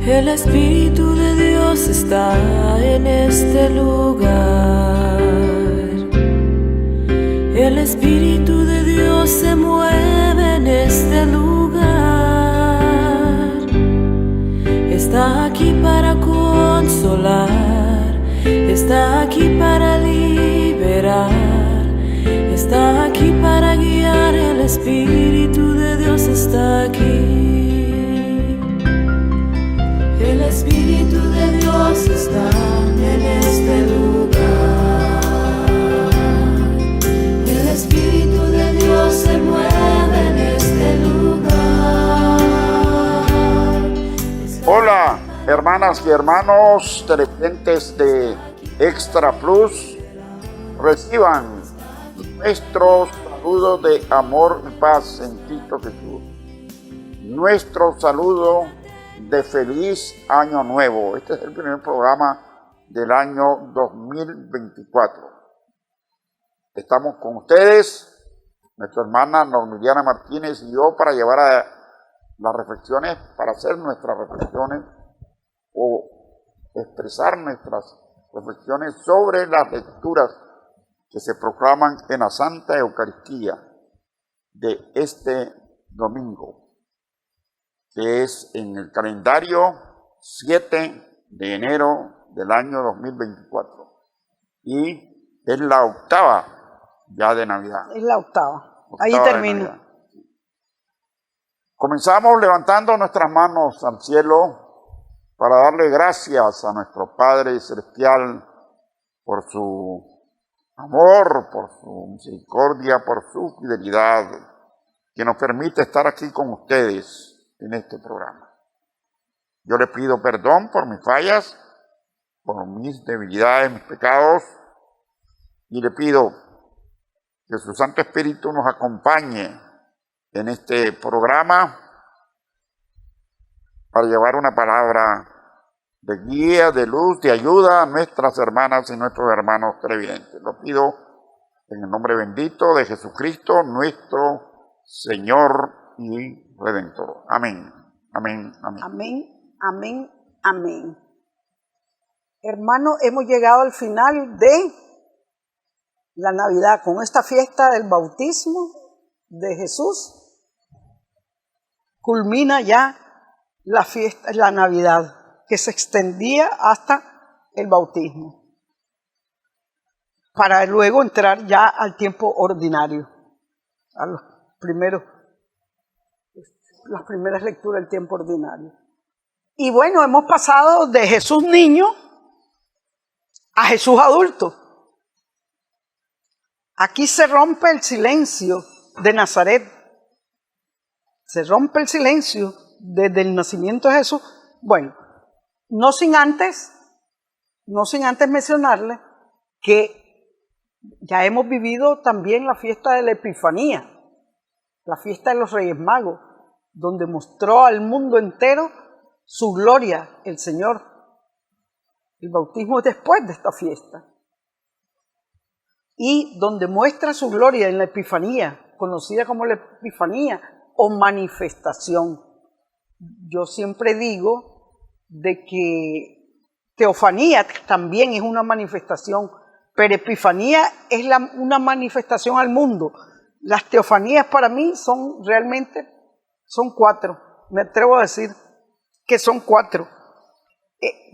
El Espíritu de Dios está en este lugar. El Espíritu de Dios se mueve en este lugar. Está aquí para consolar, está aquí para liberar, está aquí para guiar. El Espíritu de Dios está aquí. El Espíritu de Dios está en este lugar. El Espíritu de Dios se mueve en este lugar. Hola, hermanas y hermanos televidentes de Extra Plus. Reciban nuestro saludo de amor y paz en Cristo Jesús. Nuestro saludo de feliz año nuevo. Este es el primer programa del año 2024. Estamos con ustedes, nuestra hermana Normiliana Martínez y yo, para llevar a las reflexiones, para hacer nuestras reflexiones o expresar nuestras reflexiones sobre las lecturas que se proclaman en la Santa Eucaristía de este domingo, que es en el calendario 7 de enero del año 2024. Y es la octava ya de Navidad. Es la octava. Ahí termino. Comenzamos levantando nuestras manos al cielo para darle gracias a nuestro Padre Celestial por su amor, por su misericordia, por su fidelidad, que nos permite estar aquí con ustedes en este programa. Yo le pido perdón por mis fallas, por mis debilidades, mis pecados, y le pido que su Santo Espíritu nos acompañe en este programa para llevar una palabra de guía, de luz, de ayuda a nuestras hermanas y nuestros hermanos televidentes. Lo pido en el nombre bendito de Jesucristo, nuestro Señor y Redentor. Amén, amén, amén. Amén, amén, amén. Hermano, hemos llegado al final de la Navidad, con esta fiesta del bautismo de Jesús. Culmina ya la fiesta, la Navidad, que se extendía hasta el bautismo, para luego entrar ya al tiempo ordinario, a las primeras lecturas del tiempo ordinario. Y bueno, hemos pasado de Jesús niño a Jesús adulto. Aquí se rompe el silencio de Nazaret. Se rompe el silencio desde el nacimiento de Jesús. Bueno, no sin antes mencionarle que ya hemos vivido también la fiesta de la Epifanía, la fiesta de los Reyes Magos, donde mostró al mundo entero su gloria el Señor. El bautismo es después de esta fiesta. Y donde muestra su gloria en la Epifanía, conocida como la Epifanía o manifestación. Yo siempre digo de que teofanía también es una manifestación, pero Epifanía es una manifestación al mundo. Las teofanías para mí son 4, me atrevo a decir que son 4.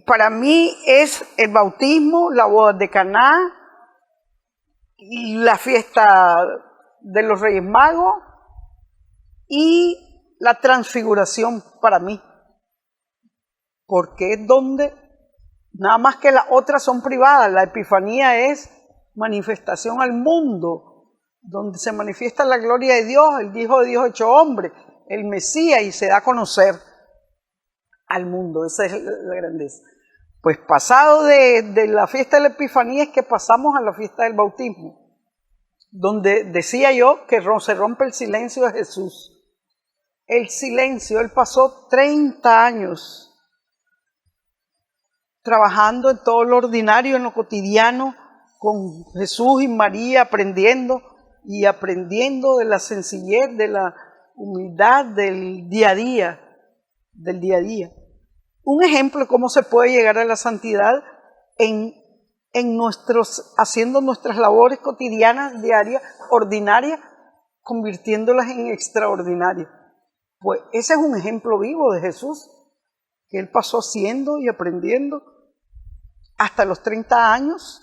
Para mí es el bautismo, la boda de Caná, y la fiesta de los Reyes Magos y la transfiguración para mí, porque es donde, nada más que las otras son privadas, la Epifanía es manifestación al mundo, donde se manifiesta la gloria de Dios, el Hijo de Dios hecho hombre, el Mesías, y se da a conocer al mundo. Esa es la grandeza. Pues pasado de la fiesta de la Epifanía es que pasamos a la fiesta del bautismo, donde decía yo que se rompe el silencio de Jesús. El silencio, Él pasó 30 años trabajando en todo lo ordinario, en lo cotidiano, con Jesús y María, aprendiendo de la sencillez, de la humildad del día a día. un ejemplo de cómo se puede llegar a la santidad haciendo nuestras labores cotidianas, diarias, ordinarias, convirtiéndolas en extraordinarias. Pues ese es un ejemplo vivo de Jesús, que Él pasó haciendo y aprendiendo hasta los 30 años,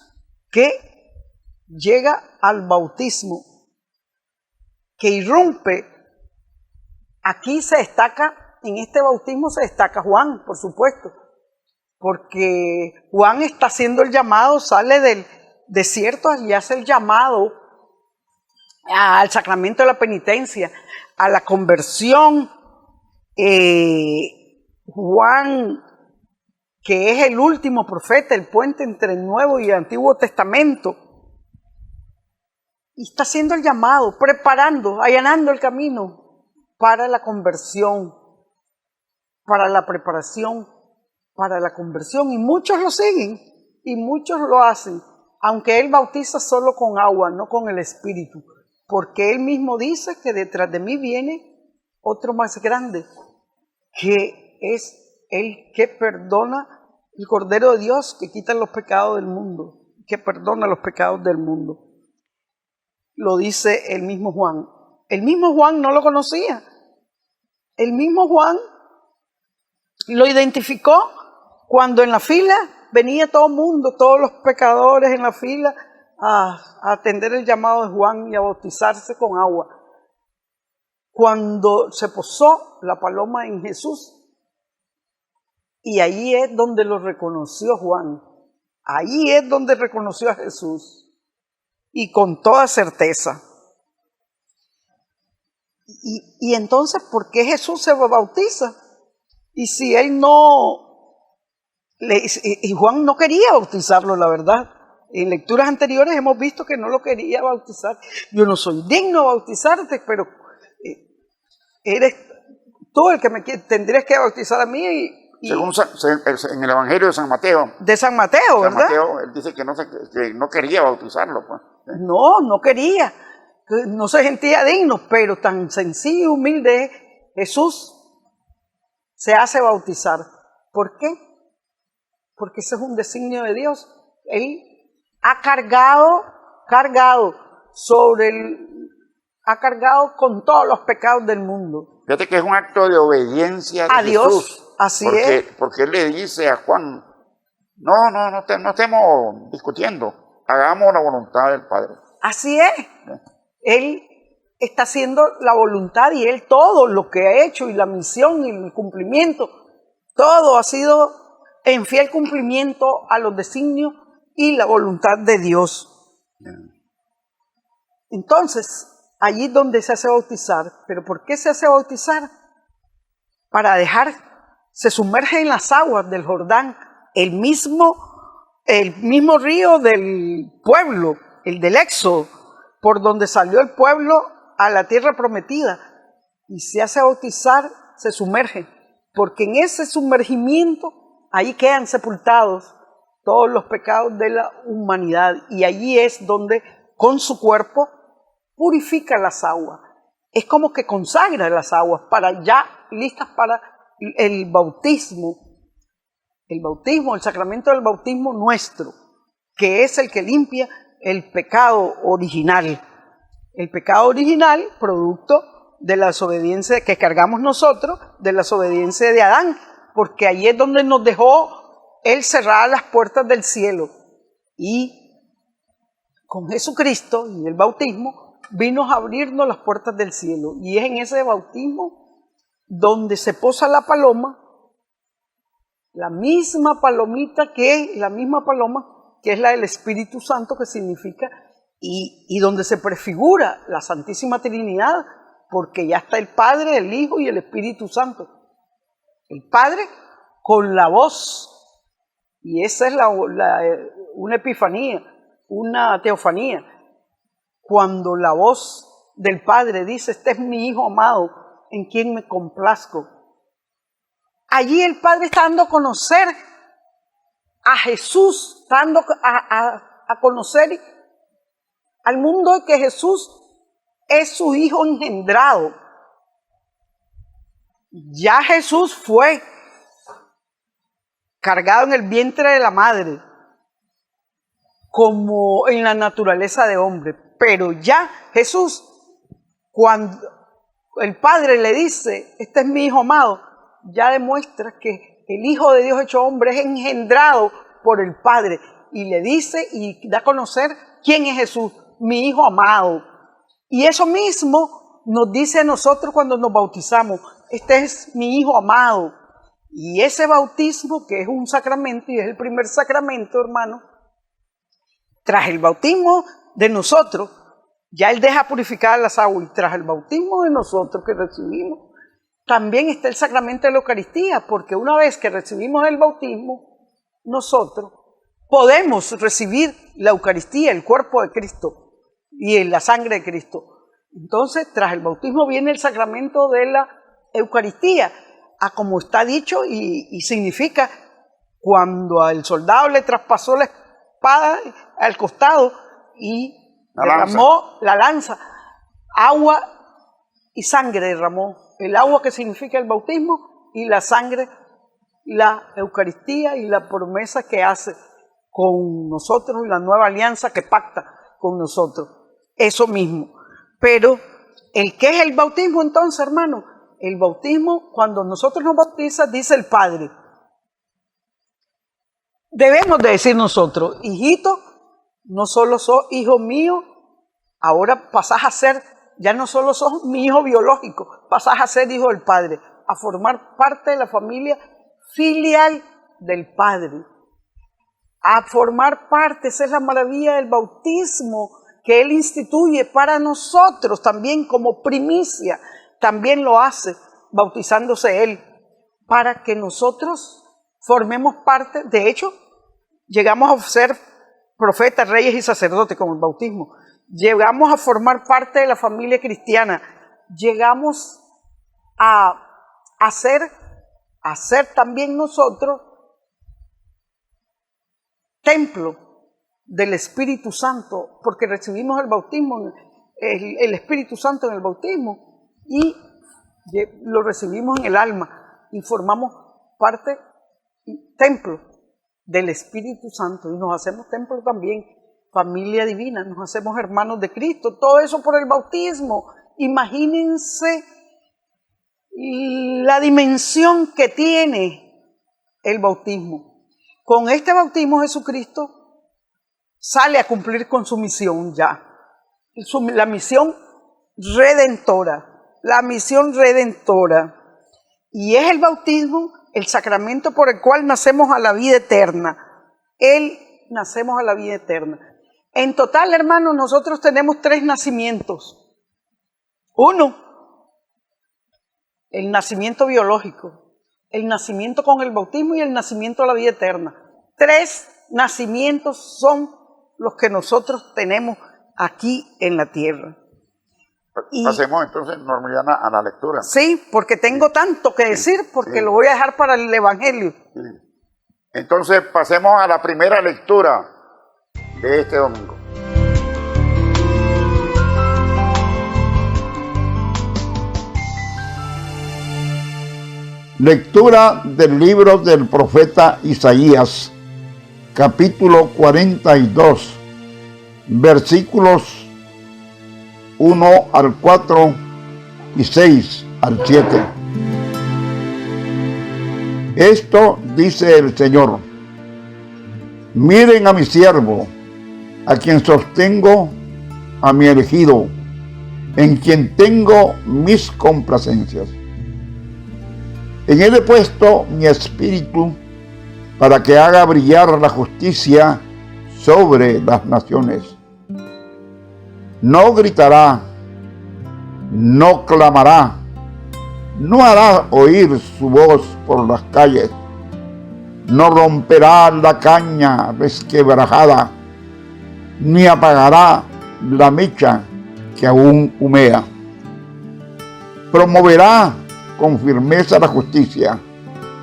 que llega al bautismo, que irrumpe. Aquí se destaca, en este bautismo se destaca Juan, por supuesto, porque Juan está haciendo el llamado, sale del desierto y hace el llamado al sacramento de la penitencia, a la conversión. Juan, que es el último profeta, el puente entre el Nuevo y el Antiguo Testamento, y está haciendo el llamado, preparando, allanando el camino para la conversión, para la preparación, para la conversión. Y muchos lo siguen y muchos lo hacen, aunque Él bautiza solo con agua, no con el Espíritu, porque Él mismo dice que detrás de mí viene otro más grande, que es el que perdona, el Cordero de Dios que quita los pecados del mundo, que perdona los pecados del mundo. Lo dice el mismo Juan. El mismo Juan no lo conocía. El mismo Juan lo identificó cuando en la fila venía todo el mundo, todos los pecadores en la fila a atender el llamado de Juan y a bautizarse con agua. Cuando se posó la paloma en Jesús, y ahí es donde lo reconoció Juan. Ahí es donde reconoció a Jesús. Y con toda certeza. Y entonces, ¿por qué Jesús se bautiza? Y si él y Juan no quería bautizarlo, la verdad. En lecturas anteriores hemos visto que no lo quería bautizar. Yo no soy digno de bautizarte, pero eres tú el que tendrías que bautizar a mí. Según en el Evangelio de San Mateo. De San Mateo, ¿verdad? San Mateo, él dice que no quería bautizarlo. Pues. No quería. No se sentía digno, pero tan sencillo y humilde es Jesús. Se hace bautizar. ¿Por qué? Porque ese es un designio de Dios. Él ha cargado con todos los pecados del mundo. Fíjate que es un acto de obediencia a Dios. Jesús. Así es. Porque él le dice a Juan, no estemos discutiendo, hagamos la voluntad del Padre. Así es. Él está haciendo la voluntad y él todo lo que ha hecho y la misión y el cumplimiento, todo ha sido en fiel cumplimiento a los designios y la voluntad de Dios. Entonces, allí es donde se hace bautizar. ¿Pero por qué se hace bautizar? Para se sumerge en las aguas del Jordán, el mismo río del pueblo, el del Éxodo, por donde salió el pueblo a la tierra prometida, y se hace bautizar, se sumerge, porque en ese sumergimiento, ahí quedan sepultados todos los pecados de la humanidad, y allí es donde con su cuerpo purifica las aguas. Es como que consagra las aguas para ya listas para el bautismo, el sacramento del bautismo nuestro, que es el que limpia el pecado original. El pecado original, producto de la desobediencia que cargamos nosotros, de la desobediencia de Adán, porque ahí es donde nos dejó Él cerrar las puertas del cielo. Y con Jesucristo y el bautismo vino a abrirnos las puertas del cielo. Y es en ese bautismo donde se posa la paloma, la misma paloma que es la del Espíritu Santo, que significa, y donde se prefigura la Santísima Trinidad, porque ya está el Padre, el Hijo y el Espíritu Santo. El Padre con la voz, y esa es una epifanía, una teofanía, cuando la voz del Padre dice, este es mi Hijo amado, en quien me complazco. Allí el Padre está dando a conocer a Jesús, está dando a conocer al mundo que Jesús es su Hijo engendrado. Ya Jesús fue cargado en el vientre de la madre, como en la naturaleza de hombre. Pero ya Jesús, cuando el Padre le dice, este es mi Hijo amado, ya demuestra que el Hijo de Dios hecho hombre es engendrado por el Padre. Y le dice y da a conocer quién es Jesús, mi Hijo amado. Y eso mismo nos dice a nosotros cuando nos bautizamos, este es mi Hijo amado. Y ese bautismo, que es un sacramento y es el primer sacramento, hermano, tras el bautismo de nosotros, ya Él deja purificar las aguas, y tras el bautismo de nosotros que recibimos, también está el sacramento de la Eucaristía, porque una vez que recibimos el bautismo, nosotros podemos recibir la Eucaristía, el cuerpo de Cristo y la sangre de Cristo. Entonces, tras el bautismo viene el sacramento de la Eucaristía, a como está dicho y significa cuando al soldado le traspasó la espada al costado y derramó la lanza, agua y sangre derramó. El agua que significa el bautismo y la sangre, la Eucaristía y la promesa que hace con nosotros y la nueva alianza que pacta con nosotros. Eso mismo. Pero, ¿qué es el bautismo entonces, hermano? El bautismo, cuando nosotros nos bautizamos, dice el Padre. Debemos de decir nosotros, hijito, no solo sos hijo mío, ahora pasás a ser, ya no solo sos mi hijo biológico, pasás a ser hijo del Padre, a formar parte de la familia filial del Padre. A formar parte, esa es la maravilla del bautismo que Él instituye para nosotros también como primicia. También lo hace bautizándose Él, para que nosotros formemos parte. De hecho, llegamos a ser profetas, reyes y sacerdotes con el bautismo. Llegamos a formar parte de la familia cristiana. Llegamos a ser también nosotros templo del Espíritu Santo, porque recibimos el bautismo, el Espíritu Santo en el bautismo, y lo recibimos en el alma y formamos parte, templo del Espíritu Santo, y nos hacemos templo también, familia divina, nos hacemos hermanos de Cristo, todo eso por el bautismo. Imagínense la dimensión que tiene el bautismo. Con este bautismo Jesucristo sale a cumplir con su misión ya, la misión redentora. La misión redentora. Y es el bautismo, el sacramento por el cual nacemos a la vida eterna. Nacemos a la vida eterna. En total, hermanos, nosotros tenemos 3 nacimientos. 1, el nacimiento biológico, el nacimiento con el bautismo y el nacimiento a la vida eterna. 3 nacimientos son los que nosotros tenemos aquí en la tierra. Pasemos entonces, Normiliana, a la lectura. Sí, porque tengo tanto que decir, porque lo voy a dejar para el Evangelio. Sí. Entonces, pasemos a la primera lectura de este domingo. Lectura del libro del profeta Isaías, capítulo 42, versículos 1 al 4 y 6 al 7. Esto dice el Señor: miren a mi siervo, a quien sostengo, a mi elegido, en quien tengo mis complacencias. En él he puesto mi espíritu para que haga brillar la justicia sobre las naciones. No gritará, no clamará, no hará oír su voz por las calles, no romperá la caña resquebrajada, ni apagará la mecha que aún humea. Promoverá con firmeza la justicia,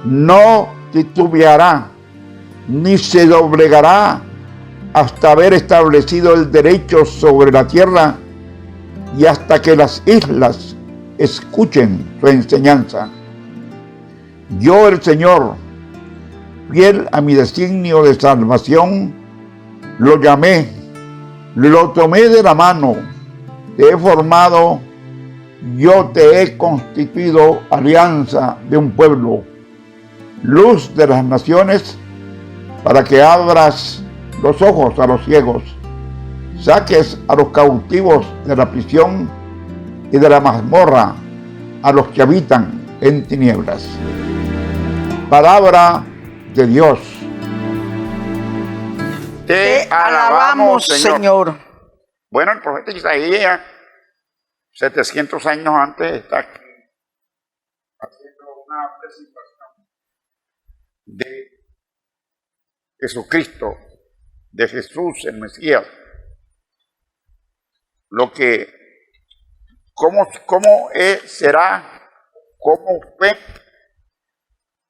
no titubeará, ni se doblegará hasta haber establecido el derecho sobre la tierra y hasta que las islas escuchen su enseñanza. Yo, el Señor, fiel a mi designio de salvación, lo llamé, lo tomé de la mano, te he formado, yo te he constituido alianza de un pueblo, luz de las naciones, para que abras los ojos a los ciegos, saques a los cautivos de la prisión y de la mazmorra a los que habitan en tinieblas. Palabra de Dios. Te alabamos, Señor. Bueno, el profeta Isaías, 700 años antes, está aquí haciendo una presentación de Jesucristo, de Jesús, el Mesías. Lo que, cómo será, cómo fue,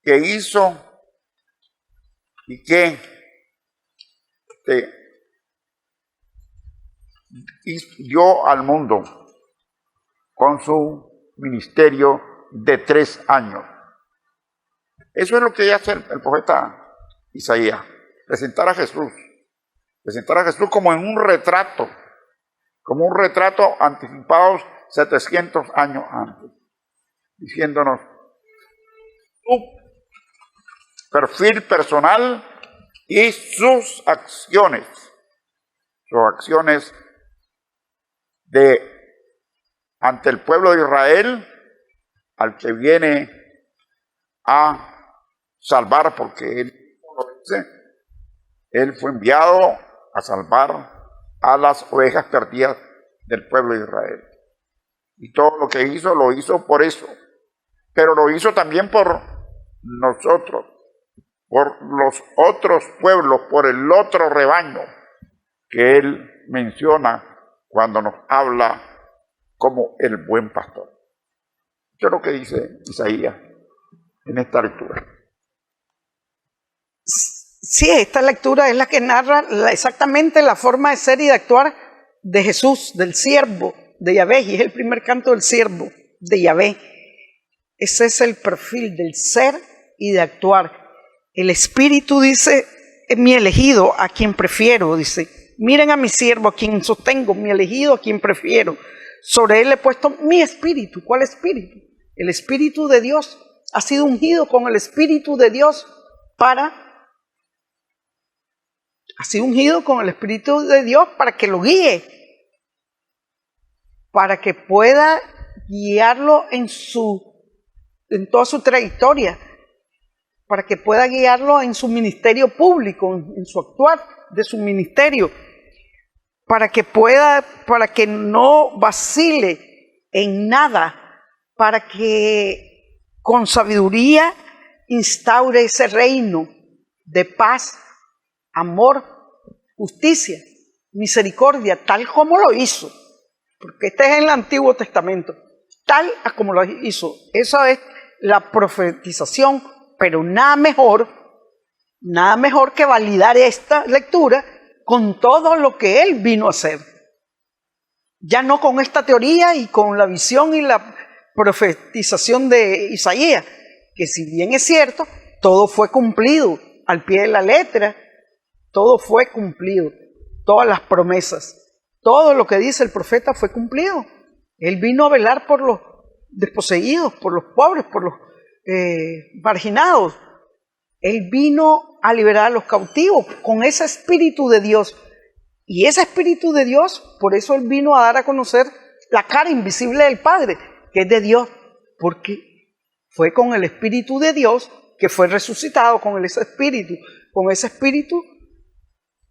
que hizo y que dio al mundo con su ministerio de 3 años. Eso es lo que hace el profeta Isaías, presentar a Jesús como en un retrato, anticipado 700 años antes, diciéndonos su perfil personal y sus acciones ante el pueblo de Israel, al que viene a salvar, porque él fue enviado a salvar a las ovejas perdidas del pueblo de Israel. Y todo lo que hizo, lo hizo por eso. Pero lo hizo también por nosotros, por los otros pueblos, por el otro rebaño que él menciona cuando nos habla como el buen pastor. Eso es lo que dice Isaías en esta lectura. Sí, esta lectura es la que narra exactamente la forma de ser y de actuar de Jesús, del siervo de Yahvé, y es el primer canto del siervo de Yahvé. Ese es el perfil del ser y de actuar. El Espíritu dice, es mi elegido, a quien prefiero, dice. Miren a mi siervo, a quien sostengo, mi elegido, a quien prefiero. Sobre él he puesto mi espíritu. ¿Cuál espíritu? El Espíritu de Dios. Ha sido ungido con el Espíritu de Dios para que lo guíe, para que pueda guiarlo en toda su trayectoria, para que pueda guiarlo en su ministerio público, en su actuar de su ministerio, para que no vacile en nada, para que con sabiduría instaure ese reino de paz, amor, justicia, misericordia, tal como lo hizo, porque este es el Antiguo Testamento, tal como lo hizo. Esa es la profetización, pero nada mejor que validar esta lectura con todo lo que él vino a hacer. Ya no con esta teoría y con la visión y la profetización de Isaías, que si bien es cierto, todo fue cumplido al pie de la letra, todo fue cumplido, todas las promesas, todo lo que dice el profeta fue cumplido. Él vino a velar por los desposeídos, por los pobres, por los marginados. Él vino a liberar a los cautivos con ese Espíritu de Dios. Y ese Espíritu de Dios, por eso Él vino a dar a conocer la cara invisible del Padre, que es de Dios, porque fue con el Espíritu de Dios que fue resucitado, con ese Espíritu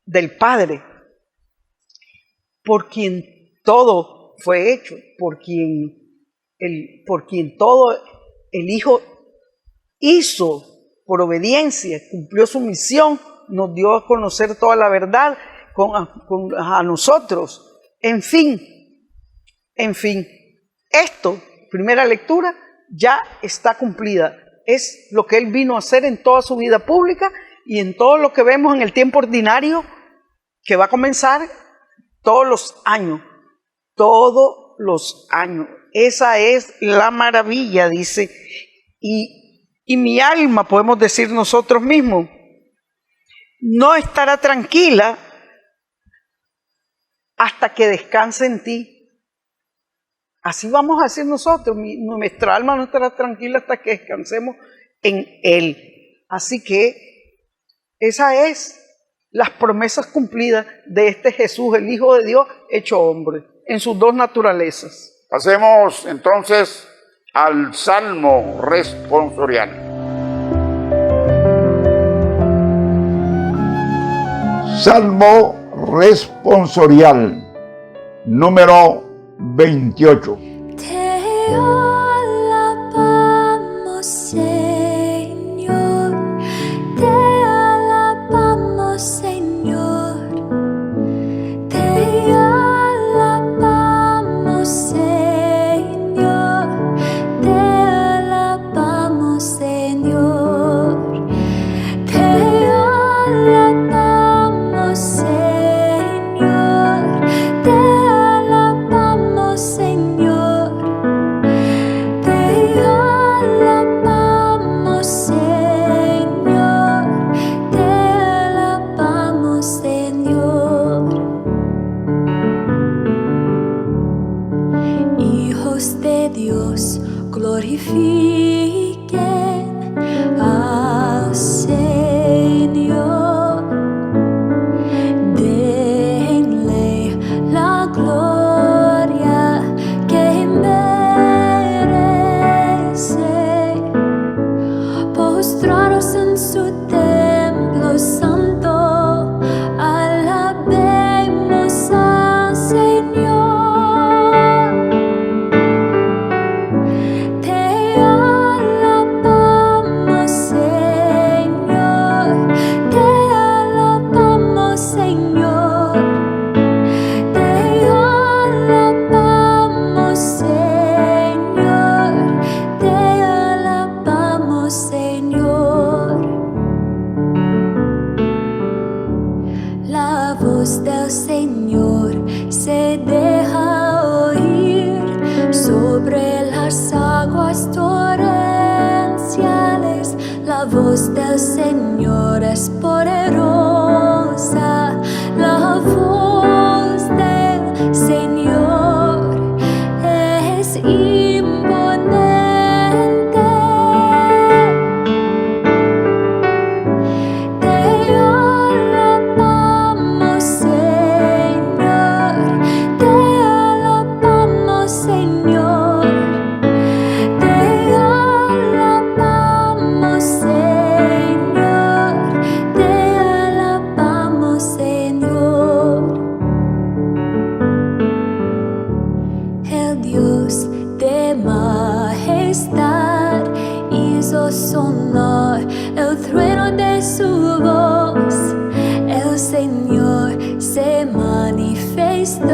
del Padre, por quien todo fue hecho, por quien todo el Hijo hizo por obediencia, cumplió su misión, nos dio a conocer toda la verdad a nosotros. En fin, esto, primera lectura, ya está cumplida. Es lo que Él vino a hacer en toda su vida pública y en todo lo que vemos en el tiempo ordinario que va a comenzar todos los años. Esa es la maravilla, dice. Y y mi alma, podemos decir nosotros mismos, no estará tranquila hasta que descanse en ti. Así vamos a decir nosotros, nuestra alma no estará tranquila hasta que descansemos en Él. Así que esas es las promesas cumplidas de este Jesús, el Hijo de Dios hecho hombre, en sus dos naturalezas. Pasemos entonces al Salmo responsorial. Salmo responsorial, número 28. Te alabamos, Señor, te alabamos, Señor, te alabamos, Señor, te alabamos, Señor, te alabamos, Señor, te alabamos, Señor, te alabamos, Señor, te alabamos, Señor. Hijos de Dios, glorifiquen al Señor. Denle la gloria que merece. Postrados en su templo santo, alabemos al Señor. Te alabamos, Señor, te alabamos, Señor, te alabamos, Señor, te alabamos, Señor. La voz del Señor se deja oír sobre las aguas torrenciales. La voz del Señor es poderosa. La voz del Señor es imponente. Te alabamos, Señor, te alabamos, Señor, te alabamos, Señor, te alabamos, Señor. El Dios de majestad hizo sonar el trueno de su voz. El Señor se manifestó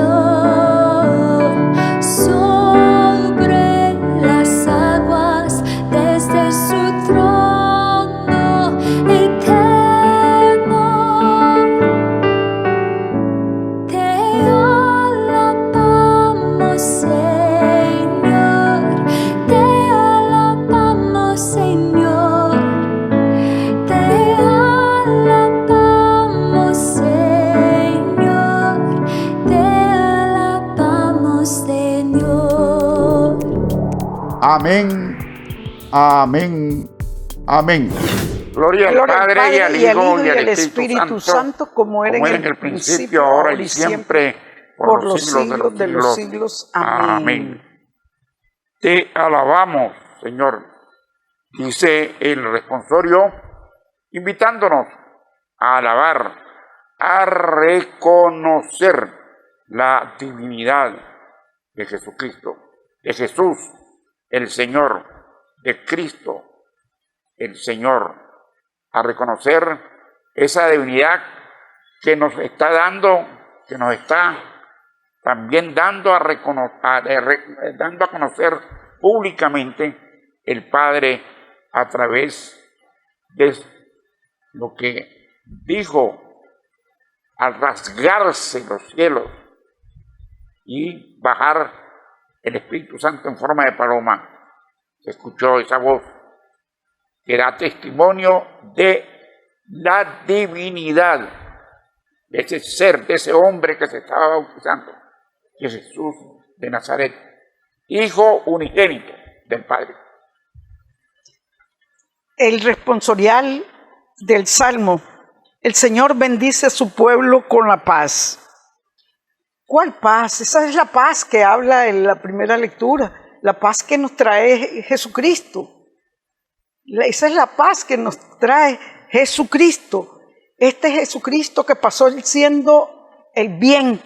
sobre las aguas desde su trono eterno. Te alabamos, Señor, te alabamos, Señor, te alabamos, Señor, te alabamos, Señor. Amén, amén, amén. Gloria al Gloria al Padre y al Hijo y al Espíritu Santo, como era en el principio, ahora y siempre, por los siglos de los siglos. Amén. Te alabamos, Señor, dice el responsorio, invitándonos a alabar, a reconocer la divinidad de Jesucristo, de Jesús, el Señor, de Cristo, el Señor, a reconocer esa divinidad que nos está dando, que nos está también dando a conocer públicamente el Padre a través de lo que dijo al rasgarse los cielos y bajar el Espíritu Santo en forma de paloma. Se escuchó esa voz que da testimonio de la divinidad de ese ser, de ese hombre que se estaba bautizando, que es Jesús de Nazaret, Hijo unigénito del Padre. El responsorial del Salmo: el Señor bendice a su pueblo con la paz. ¿Cuál paz? Esa es la paz que habla en la primera lectura, la paz que nos trae Jesucristo. Esa es la paz que nos trae Jesucristo. Este Jesucristo que pasó siendo el bien,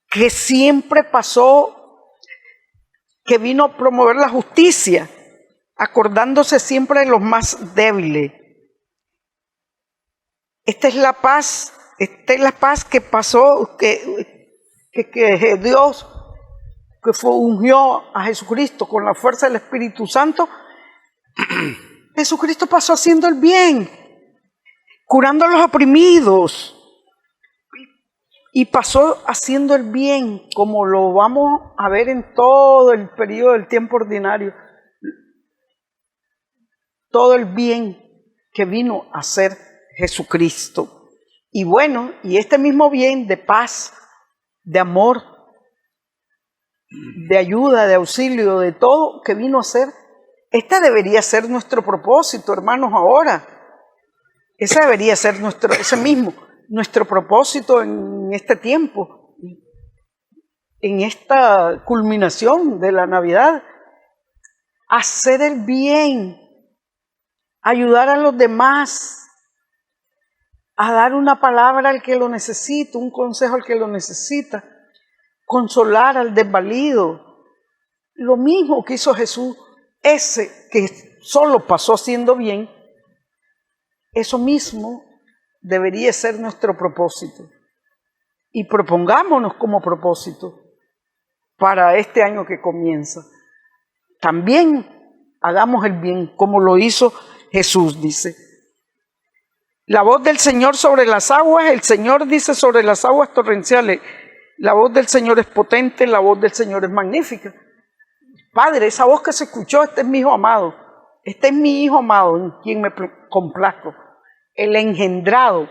que siempre pasó, que vino a promover la justicia, acordándose siempre de los más débiles. Esta es la paz que pasó, que Dios, que ungió a Jesucristo con la fuerza del Espíritu Santo. Jesucristo pasó haciendo el bien, curando a los oprimidos, y pasó haciendo el bien, como lo vamos a ver en todo el periodo del tiempo ordinario. Todo el bien que vino a hacer Jesucristo. Y bueno, y este mismo bien de paz, de amor, de ayuda, de auxilio, de todo que vino a hacer, este debería ser nuestro propósito, hermanos, ahora. Ese debería ser nuestro propósito en este tiempo, en esta culminación de la Navidad. Hacer el bien, ayudar a los demás, a dar una palabra al que lo necesita, un consejo al que lo necesita, consolar al desvalido. Lo mismo que hizo Jesús, ese que solo pasó haciendo bien, eso mismo debería ser nuestro propósito. Y propongámonos como propósito para este año que comienza. También hagamos el bien como lo hizo Jesús, dice. La voz del Señor sobre las aguas, el Señor dice sobre las aguas torrenciales. La voz del Señor es potente, la voz del Señor es magnífica. Padre, esa voz que se escuchó, este es mi hijo amado. Este es mi hijo amado en quien me complazco. El engendrado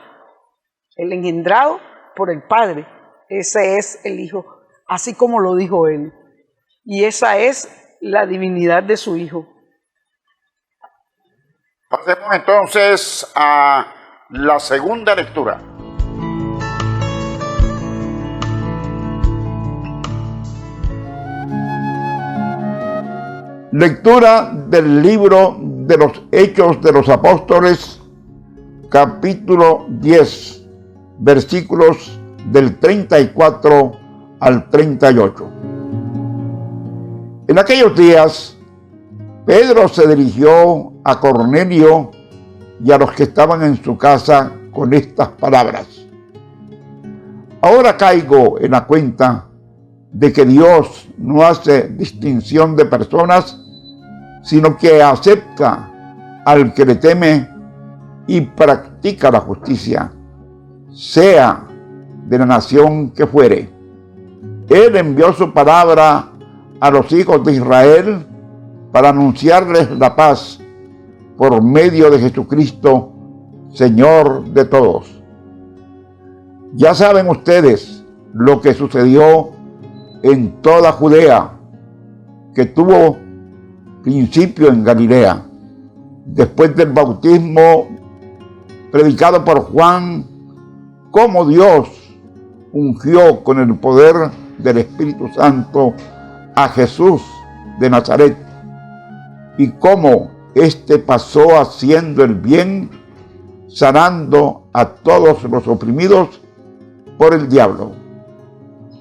por el Padre. Ese es el Hijo, así como lo dijo Él. Y esa es la divinidad de su Hijo. Pasemos entonces a la segunda lectura. Lectura del libro de los Hechos de los Apóstoles, capítulo 10, versículos del 34 al 38. En aquellos días, Pedro se dirigió a Cornelio y a los que estaban en su casa con estas palabras: ahora caigo en la cuenta de que Dios no hace distinción de personas, sino que acepta al que le teme y practica la justicia, sea de la nación que fuere. Él envió su palabra a los hijos de Israel para anunciarles la paz por medio de Jesucristo, Señor de todos. Ya saben ustedes lo que sucedió en toda Judea, que tuvo principio en Galilea, después del bautismo predicado por Juan, cómo Dios ungió con el poder del Espíritu Santo a Jesús de Nazaret, y cómo éste pasó haciendo el bien, sanando a todos los oprimidos por el diablo,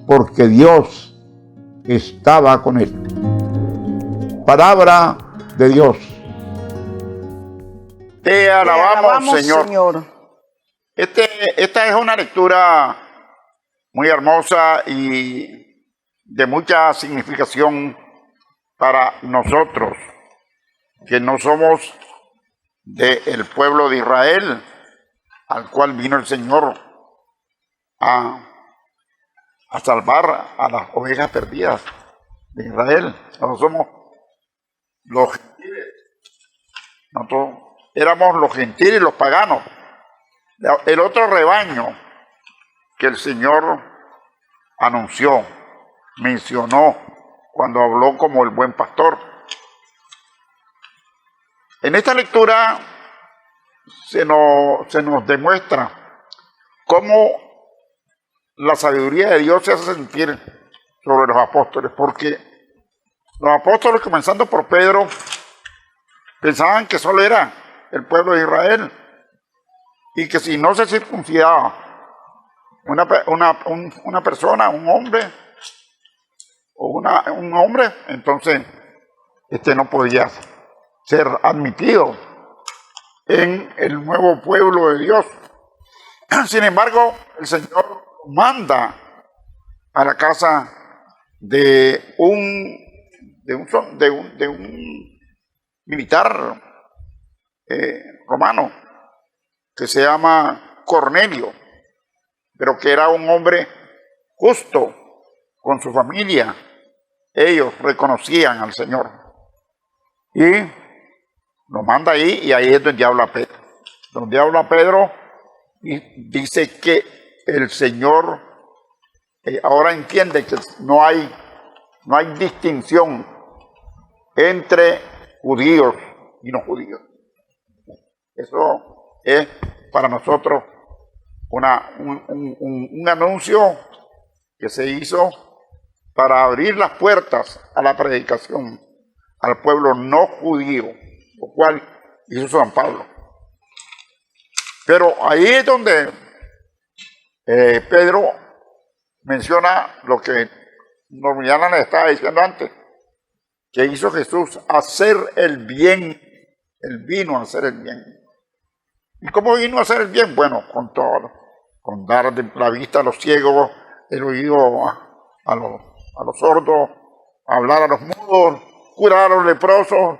porque Dios estaba con él. Palabra de Dios. Te alabamos, Señor. Esta es una lectura muy hermosa y de mucha significación para nosotros, que no somos del pueblo de Israel, al cual vino el Señor a salvar a las ovejas perdidas de Israel. No somos los gentiles, Nosotros éramos los gentiles y los paganos. El otro rebaño que el Señor anunció, mencionó cuando habló como el buen pastor. En esta lectura se nos demuestra cómo la sabiduría de Dios se hace sentir sobre los apóstoles, porque los apóstoles, comenzando por Pedro, pensaban que solo era el pueblo de Israel y que si no se circuncidaba una persona, un hombre, entonces no podía ser admitido en el nuevo pueblo de Dios. Sin embargo, el Señor manda a la casa de un militar romano que se llama Cornelio, pero que era un hombre justo con su familia. Ellos reconocían al Señor y lo manda ahí, y ahí es donde habla Pedro. Donde habla Pedro y dice que el Señor ahora entiende que no hay distinción entre judíos y no judíos. Eso es para nosotros un anuncio que se hizo para abrir las puertas a la predicación al pueblo no judío, lo cual hizo San Pablo. Pero ahí es donde Pedro menciona lo que Normiliana le estaba diciendo antes, que hizo Jesús, hacer el bien. Él vino a hacer el bien. ¿Y cómo vino a hacer el bien? Bueno, con todo, con dar la vista a los ciegos, el oído a los sordos, hablar a los mudos, curar a los leprosos,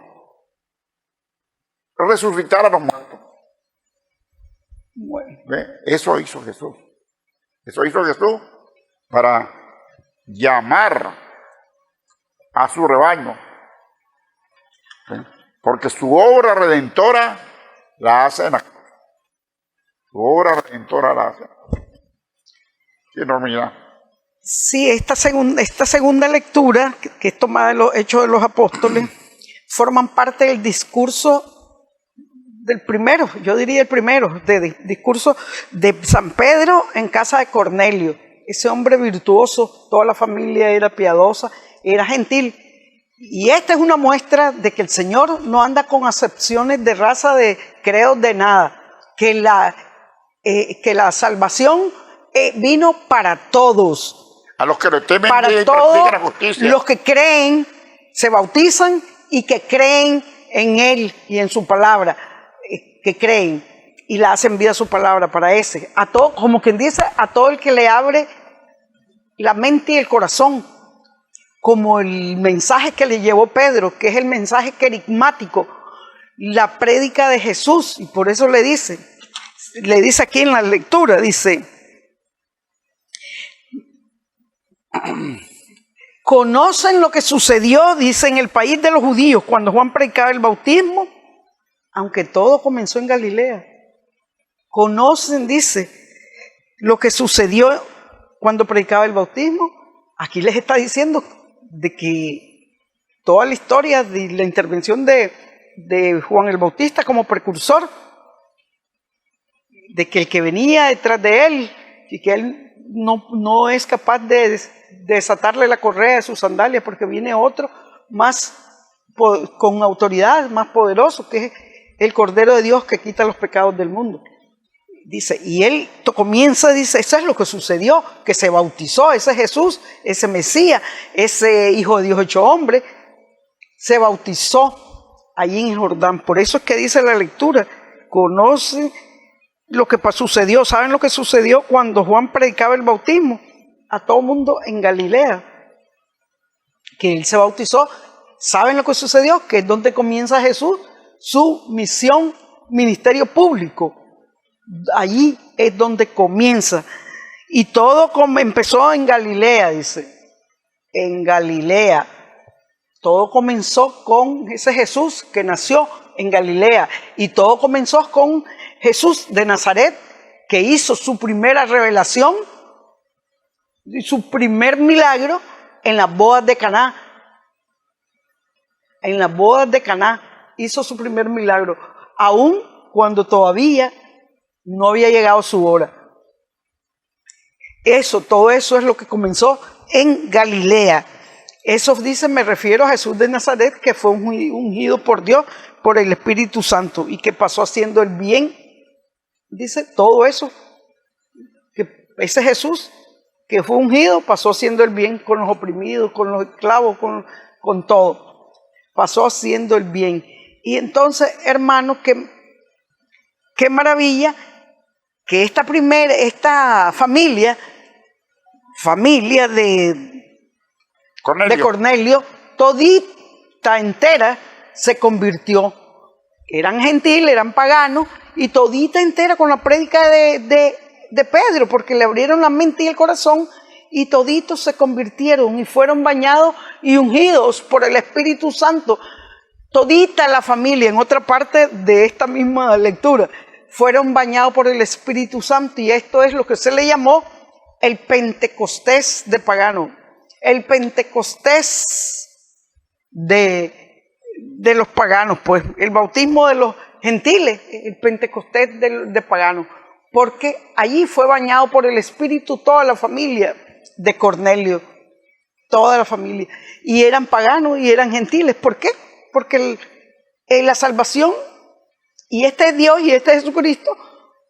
resucitar a los muertos. Bueno, eso hizo Jesús. Eso hizo Jesús para llamar a su rebaño. ¿Sí? Porque su obra redentora la hace en la cruz. Su obra redentora la hace. Qué enormidad. Sí, esta segunda lectura, que es tomada de los Hechos de los Apóstoles, forman parte del discurso del primero, yo diría el primero, discurso de San Pedro en casa de Cornelio. Ese hombre virtuoso, toda la familia era piadosa, era gentil. Y esta es una muestra de que el Señor no anda con acepciones de raza, de credos, de nada. Que la salvación vino para todos. A los que lo temen para y todos practican la justicia. Los que creen, se bautizan y que creen en Él y en su palabra, que creen y la hacen vida a su palabra para ese. A todo, como quien dice, a todo el que le abre la mente y el corazón. Como el mensaje que le llevó Pedro, que es el mensaje querigmático, la prédica de Jesús. Y por eso le dice aquí en la lectura, dice: conocen lo que sucedió, dice, en el país de los judíos cuando Juan predicaba el bautismo, aunque todo comenzó en Galilea. Conocen, dice, lo que sucedió cuando predicaba el bautismo. Aquí les está diciendo de que toda la historia de la intervención de Juan el Bautista como precursor, de que el que venía detrás de él, y que él no es capaz de desatarle la correa de sus sandalias, porque viene otro más con autoridad, más poderoso, que es el Cordero de Dios que quita los pecados del mundo. Dice, y él comienza, dice, eso es lo que sucedió, que se bautizó, ese Jesús, ese Mesías, ese Hijo de Dios hecho hombre, se bautizó allí en Jordán. Por eso es que dice la lectura, conoce lo que sucedió. ¿Saben lo que sucedió cuando Juan predicaba el bautismo? A todo mundo en Galilea, que él se bautizó. ¿Saben lo que sucedió? Que es donde comienza Jesús su misión, ministerio público. Allí es donde comienza. Y todo empezó en Galilea, dice. En Galilea. Todo comenzó con ese Jesús que nació en Galilea. Y todo comenzó con Jesús de Nazaret, que hizo su primera revelación y su primer milagro en las bodas de Caná. En las bodas de Caná hizo su primer milagro, aun cuando todavía no había llegado su hora. Todo eso es lo que comenzó en Galilea. Eso dice, me refiero a Jesús de Nazaret, que fue ungido por Dios, por el Espíritu Santo, y que pasó haciendo el bien. Dice todo eso, que ese Jesús que fue ungido pasó haciendo el bien con los oprimidos, con los esclavos, con todo. Pasó haciendo el bien. Y entonces, hermanos, qué maravilla que esta familia de Cornelio, todita entera se convirtió. Eran gentiles, eran paganos, y todita entera con la prédica de Pedro, porque le abrieron la mente y el corazón, y toditos se convirtieron y fueron bañados y ungidos por el Espíritu Santo. Todita la familia, en otra parte de esta misma lectura, fueron bañados por el Espíritu Santo, y esto es lo que se le llamó el Pentecostés de pagano, el Pentecostés de los paganos, pues el bautismo de los gentiles, el Pentecostés de paganos, porque allí fue bañado por el Espíritu toda la familia de Cornelio, toda la familia, y eran paganos y eran gentiles. ¿Por qué? Porque la salvación, y este Dios y este Jesucristo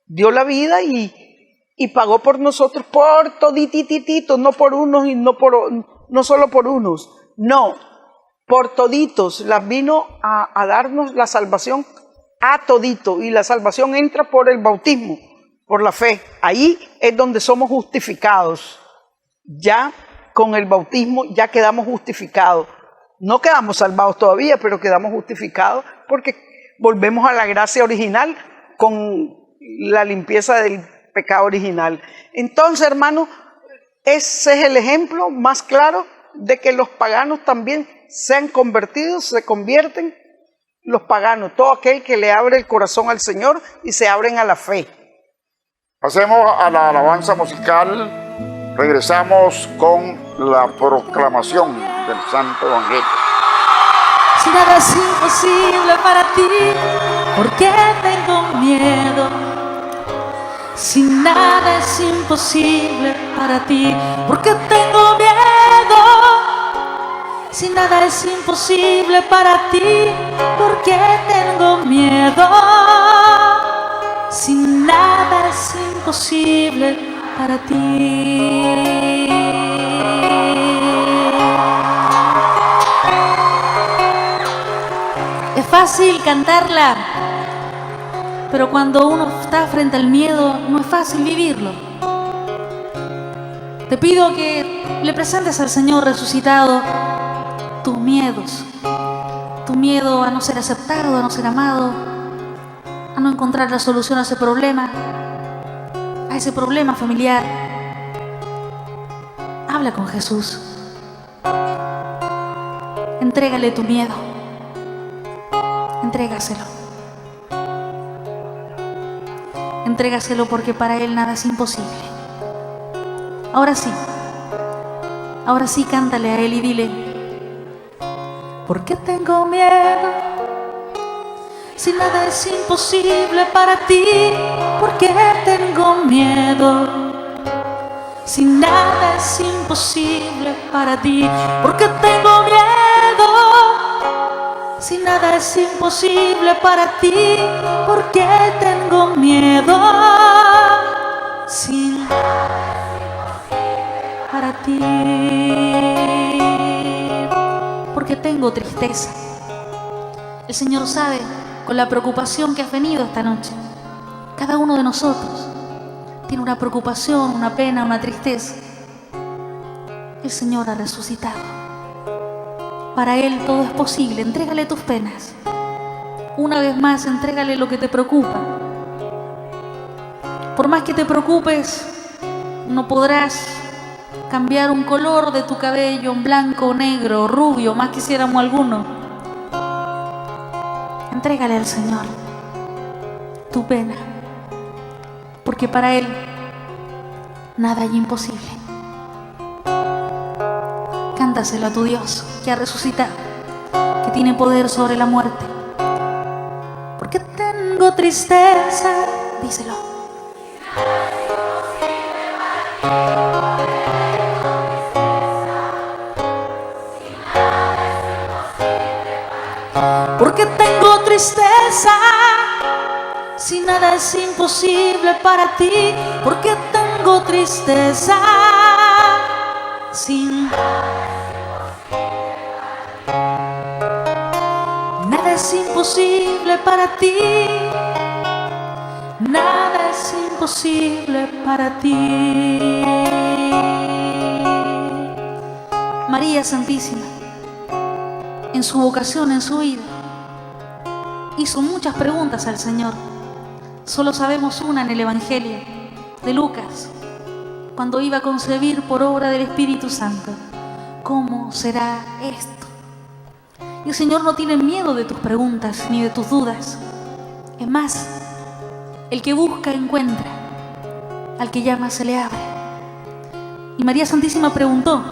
dio la vida y pagó por nosotros, por todititititos, no por unos y no solo por unos, no, por toditos. Las vino a darnos la salvación a todito, y la salvación entra por el bautismo, por la fe. Ahí es donde somos justificados. Ya con el bautismo ya quedamos justificados. No quedamos salvados todavía, pero quedamos justificados porque volvemos a la gracia original con la limpieza del pecado original. Entonces, hermanos, ese es el ejemplo más claro de que los paganos también se han convertido, se convierten los paganos, todo aquel que le abre el corazón al Señor y se abren a la fe. Pasemos a la alabanza musical. Regresamos con la proclamación del Santo Evangelio. Si nada es imposible para ti, ¿por qué tengo miedo? Si nada es imposible para ti, ¿por qué tengo miedo? Si nada es imposible para ti, ¿por qué tengo miedo? Si nada es imposible para ti. Es fácil cantarla, pero cuando uno está frente al miedo, no es fácil vivirlo. Te pido que le presentes al Señor resucitado tus miedos, tu miedo a no ser aceptado, a no ser amado, a no encontrar la solución a ese problema familiar. Habla con Jesús. Entrégale tu miedo. Entrégaselo. Entrégaselo, porque para Él nada es imposible. Ahora sí, cántale a Él y dile: ¿por qué tengo miedo? Si nada es imposible para ti, ¿por qué tengo miedo? Si nada es imposible para ti, ¿por qué tengo miedo? Si nada es imposible para ti, ¿por qué tengo miedo? Si para ti, porque tengo tristeza. El Señor sabe con la preocupación que has venido esta noche. Cada uno de nosotros tiene una preocupación, una pena, una tristeza. El Señor ha resucitado. Para Él todo es posible. Entrégale tus penas. Una vez más, entrégale lo que te preocupa. Por más que te preocupes, no podrás cambiar un color de tu cabello en blanco, negro, rubio, más quisiéramos alguno. Entrégale al Señor tu pena, porque para Él nada hay imposible. Cántaselo a tu Dios que ha resucitado, que tiene poder sobre la muerte. Porque tengo tristeza, díselo. Porque tengo tristeza, si nada es imposible para ti. Porque tengo tristeza, sin nada es imposible para ti. Nada es imposible para ti. María Santísima, en su vocación, en su vida, hizo muchas preguntas al Señor. Solo sabemos una en el Evangelio de Lucas, cuando iba a concebir por obra del Espíritu Santo. ¿Cómo será esto? Y el Señor no tiene miedo de tus preguntas ni de tus dudas. Es más, el que busca encuentra, al que llama se le abre. Y María Santísima preguntó: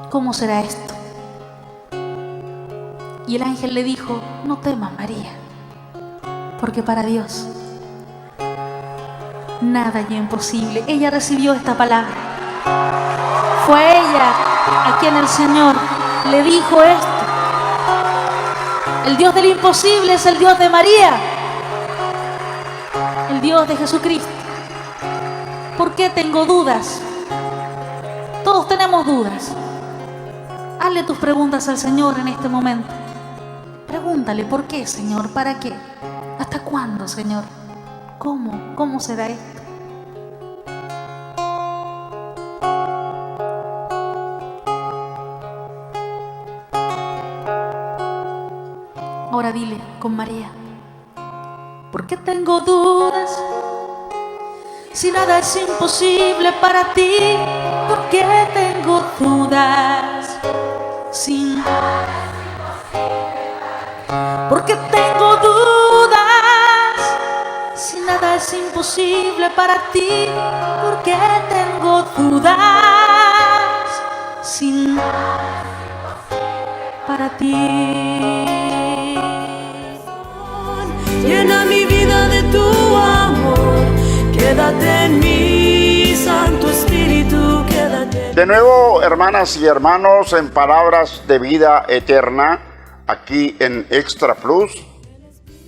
¿cómo será esto? Y el ángel le dijo: no temas, María, porque para Dios nada es imposible. Ella recibió esta palabra. Fue ella a quien el Señor le dijo esto. El Dios del imposible es el Dios de María, el Dios de Jesucristo. ¿Por qué tengo dudas? Todos tenemos dudas. Hazle tus preguntas al Señor en este momento. Pregúntale: ¿por qué, Señor? ¿Para qué? ¿Hasta cuándo, Señor? ¿Cómo? ¿Cómo será esto? Ahora dile con María: ¿por qué tengo dudas? Si nada es imposible para ti. ¿Por qué tengo dudas? Sin porque tengo dudas, si nada es imposible para ti. Porque tengo dudas, sin para ti. Llena mi vida de tu amor, quédate en mí, Santo Espíritu, quédate. De nuevo, hermanas y hermanos, en Palabras de Vida Eterna, aquí en Extra Plus,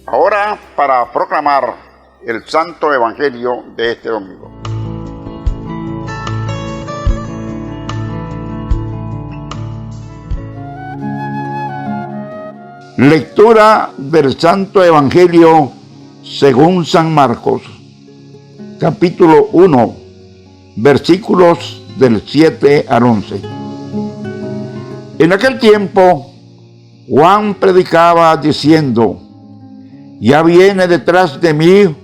ahora para proclamar el Santo Evangelio de este domingo. Lectura del Santo Evangelio según San Marcos, capítulo 1, versículos del 7 al 11. En aquel tiempo, Juan predicaba diciendo: ya viene detrás de mí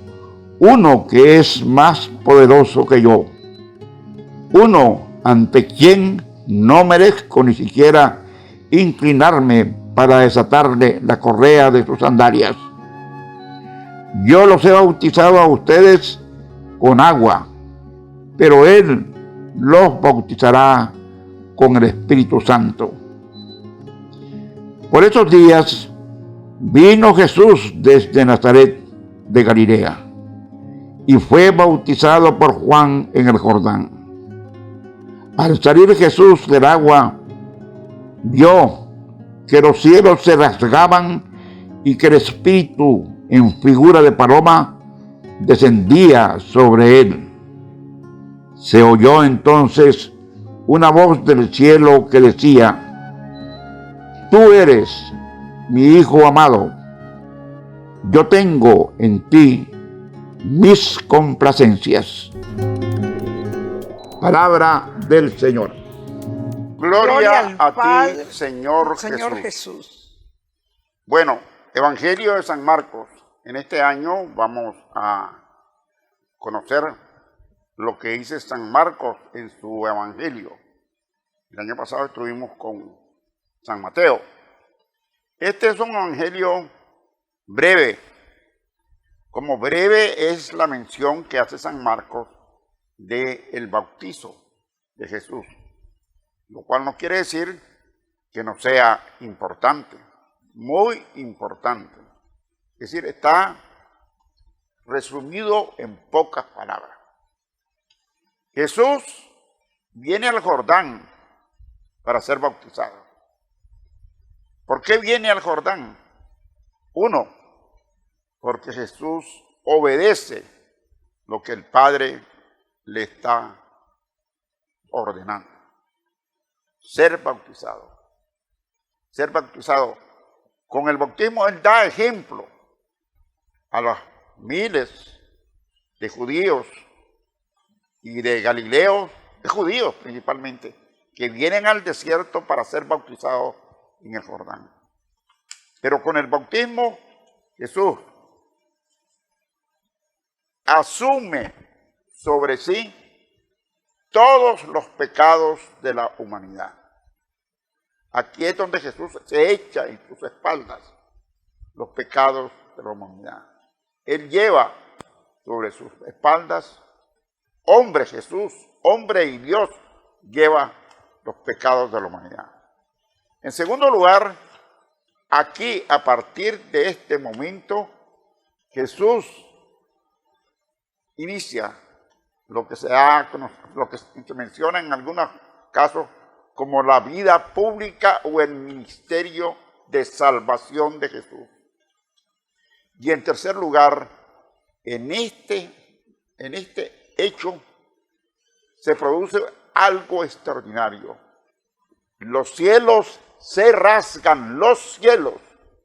uno que es más poderoso que yo, uno ante quien no merezco ni siquiera inclinarme para desatarle la correa de sus sandalias. Yo los he bautizado a ustedes con agua, pero él los bautizará con el Espíritu Santo. Por esos días vino Jesús desde Nazaret de Galilea y fue bautizado por Juan en el Jordán. Al salir Jesús del agua, vio que los cielos se rasgaban y que el Espíritu, en figura de paloma, descendía sobre él. Se oyó entonces una voz del cielo que decía: tú eres mi Hijo amado, yo tengo en ti mis complacencias. Palabra del Señor. Gloria a Padre, ti, Señor Jesús. Bueno, Evangelio de San Marcos. En este año vamos a conocer lo que dice San Marcos en su Evangelio. El año pasado estuvimos con San Mateo. Este es un Evangelio breve. Como breve es la mención que hace San Marcos del bautizo de Jesús, lo cual no quiere decir que no sea importante, muy importante. Es decir, está resumido en pocas palabras. Jesús viene al Jordán para ser bautizado. ¿Por qué viene al Jordán? Uno, porque Jesús obedece lo que el Padre le está ordenando. Ser bautizado. Ser bautizado. Con el bautismo Él da ejemplo a los miles de judíos y de galileos, de judíos principalmente, que vienen al desierto para ser bautizados en el Jordán. Pero con el bautismo Jesús asume sobre sí todos los pecados de la humanidad. Aquí es donde Jesús se echa en sus espaldas los pecados de la humanidad. Él lleva sobre sus espaldas, hombre Jesús, hombre y Dios, lleva los pecados de la humanidad. En segundo lugar, aquí a partir de este momento, Jesús inicia lo que se menciona en algunos casos como la vida pública o el ministerio de salvación de Jesús. Y en tercer lugar, en este hecho se produce algo extraordinario. Los cielos se rasgan, los cielos,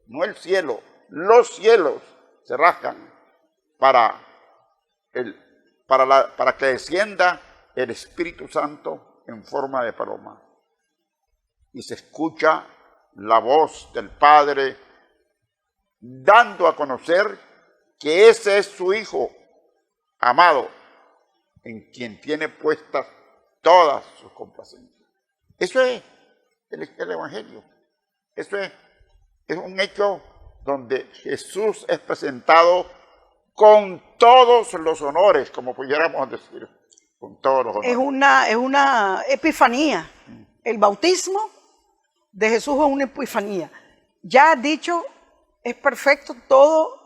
no el cielo, los cielos se rasgan para que descienda el Espíritu Santo en forma de paloma. Y se escucha la voz del Padre dando a conocer que ese es su Hijo amado, en quien tiene puestas todas sus complacencias. Eso es el Evangelio. Eso es un hecho donde Jesús es presentado con todos los honores, como pudiéramos decir, con todos los honores. Es una epifanía. El bautismo de Jesús es una epifanía. Ya dicho, es perfecto todo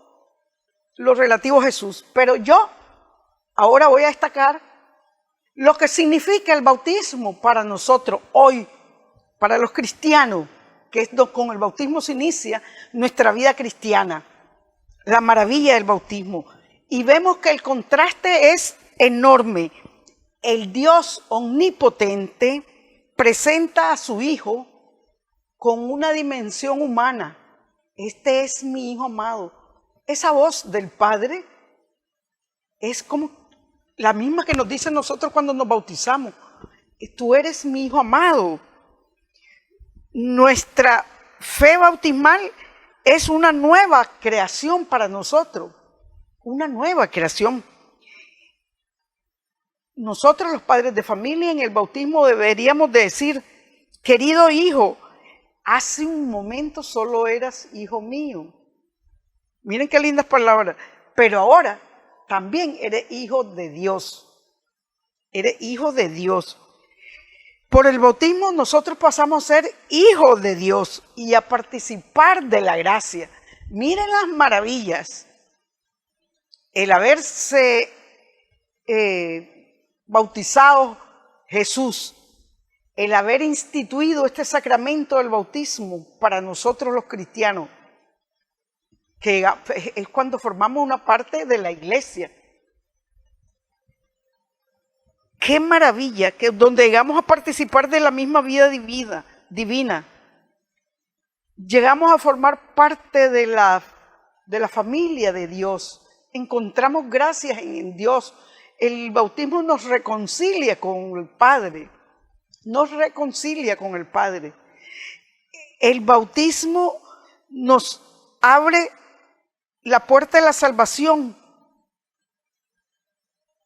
lo relativo a Jesús, pero yo ahora voy a destacar lo que significa el bautismo para nosotros hoy, para los cristianos, que es con el bautismo se inicia nuestra vida cristiana, la maravilla del bautismo. Y vemos que el contraste es enorme. El Dios omnipotente presenta a su Hijo con una dimensión humana. Este es mi Hijo amado. Esa voz del Padre es como la misma que nos dice nosotros cuando nos bautizamos. Tú eres mi Hijo amado. Nuestra fe bautismal es una nueva creación para nosotros. Una nueva creación. Nosotros los padres de familia en el bautismo deberíamos de decir, querido hijo, hace un momento solo eras hijo mío. Miren qué lindas palabras. Pero ahora también eres hijo de Dios. Eres hijo de Dios. Por el bautismo nosotros pasamos a ser hijos de Dios y a participar de la gracia. Miren las maravillas. El haberse bautizado Jesús, el haber instituido este sacramento del bautismo para nosotros los cristianos, que es cuando formamos una parte de la iglesia. ¡Qué maravilla! Que donde llegamos a participar de la misma vida divina. Llegamos a formar parte de la familia de Dios. Encontramos gracias en Dios. El bautismo nos reconcilia con el Padre. Nos reconcilia con el Padre. El bautismo nos abre la puerta de la salvación.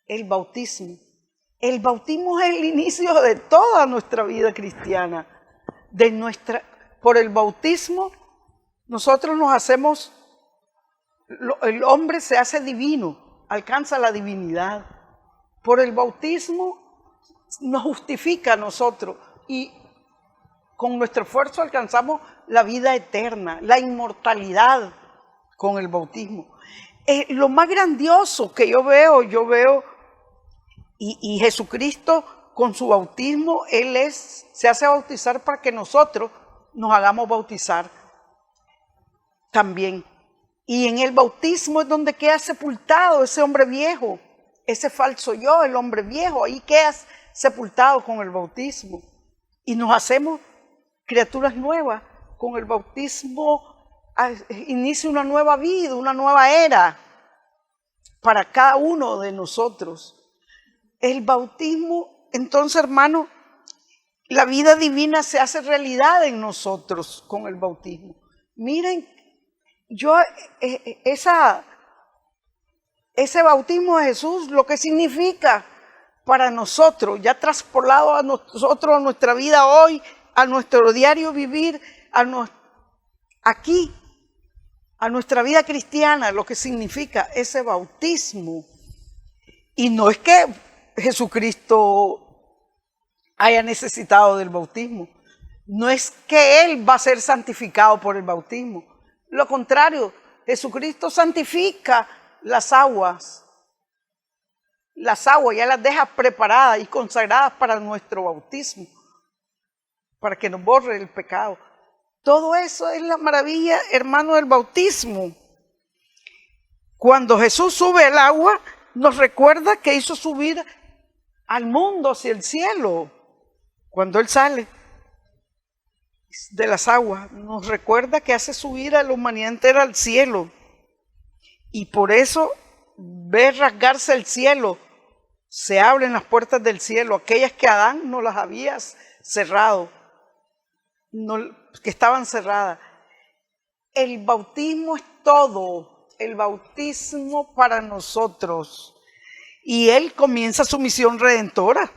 El bautismo. El bautismo es el inicio de toda nuestra vida cristiana. Por el bautismo nosotros nos hacemos el hombre se hace divino, alcanza la divinidad. Por el bautismo nos justifica a nosotros y con nuestro esfuerzo alcanzamos la vida eterna, la inmortalidad con el bautismo. Lo más grandioso que yo veo, y Jesucristo con su bautismo, Él se hace bautizar para que nosotros nos hagamos bautizar también. Y en el bautismo es donde queda sepultado ese hombre viejo, ese falso yo, el hombre viejo, ahí queda sepultado con el bautismo. Y nos hacemos criaturas nuevas. Con el bautismo inicia una nueva vida, una nueva era para cada uno de nosotros. El bautismo, entonces, hermano, la vida divina se hace realidad en nosotros con el bautismo. Miren, ese bautismo de Jesús, lo que significa para nosotros, ya traspolado a nosotros, a nuestra vida hoy, a nuestro diario vivir, aquí, a nuestra vida cristiana, lo que significa ese bautismo. Y no es que Jesucristo haya necesitado del bautismo, no es que Él va a ser santificado por el bautismo. Lo contrario, Jesucristo santifica las aguas ya las deja preparadas y consagradas para nuestro bautismo, para que nos borre el pecado. Todo eso es la maravilla, hermano, del bautismo. Cuando Jesús sube al agua, nos recuerda que hizo subir al mundo hacia el cielo. Cuando Él sale de las aguas, nos recuerda que hace subir a la humanidad entera al cielo. Y por eso ve rasgarse el cielo, se abren las puertas del cielo, aquellas que Adán no las había cerrado, que estaban cerradas. El bautismo es todo, el bautismo para nosotros. Y Él comienza su misión redentora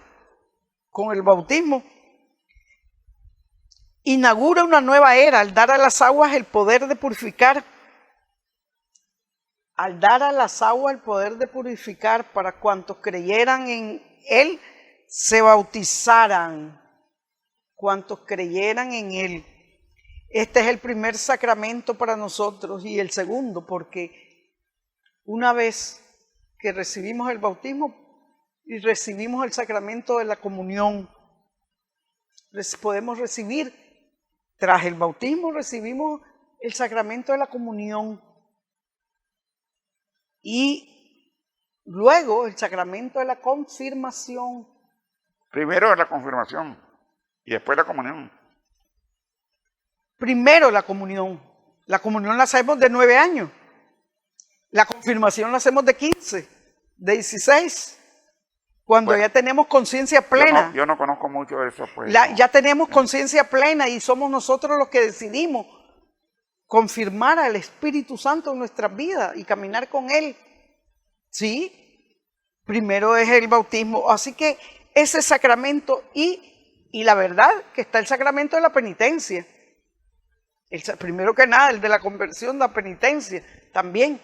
con el bautismo. Inaugura una nueva era al dar a las aguas el poder de purificar. Al dar a las aguas el poder de purificar para cuantos creyeran en Él, se bautizaran. Cuantos creyeran en Él. Este es el primer sacramento para nosotros y el segundo, porque una vez que recibimos el bautismo y recibimos el sacramento de la comunión, podemos recibir, tras el bautismo recibimos el sacramento de la comunión y luego el sacramento de la confirmación. Primero la confirmación y después la comunión. Primero la comunión. La comunión la hacemos de 9 años. La confirmación la hacemos de 15, de 16. Cuando ya tenemos conciencia plena. Yo no conozco mucho de eso. Pues, ya tenemos conciencia plena y somos nosotros los que decidimos confirmar al Espíritu Santo en nuestras vidas y caminar con Él. ¿Sí? Primero es el bautismo. Así que ese sacramento y la verdad que está el sacramento de la penitencia. Primero que nada, el de la conversión, la penitencia, también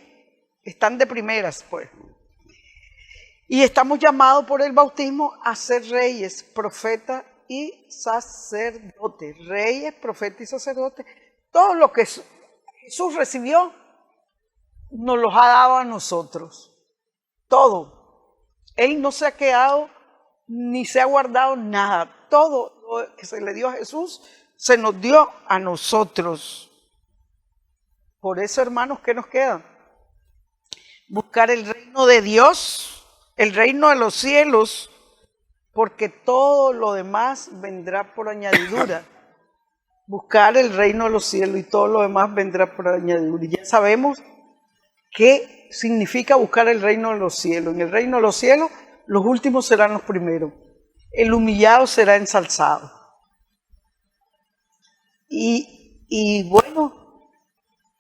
están de primeras, pues. Y estamos llamados por el bautismo a ser reyes, profetas y sacerdotes. Reyes, profetas y sacerdotes. Todo lo que Jesús recibió, nos los ha dado a nosotros. Todo. Él no se ha quedado ni se ha guardado nada. Todo lo que se le dio a Jesús se nos dio a nosotros. Por eso, hermanos, ¿qué nos queda? Buscar el reino de Dios, el reino de los cielos, porque todo lo demás vendrá por añadidura. Buscar el reino de los cielos y todo lo demás vendrá por añadidura. Y ya sabemos qué significa buscar el reino de los cielos. En el reino de los cielos, los últimos serán los primeros. El humillado será ensalzado. Y bueno,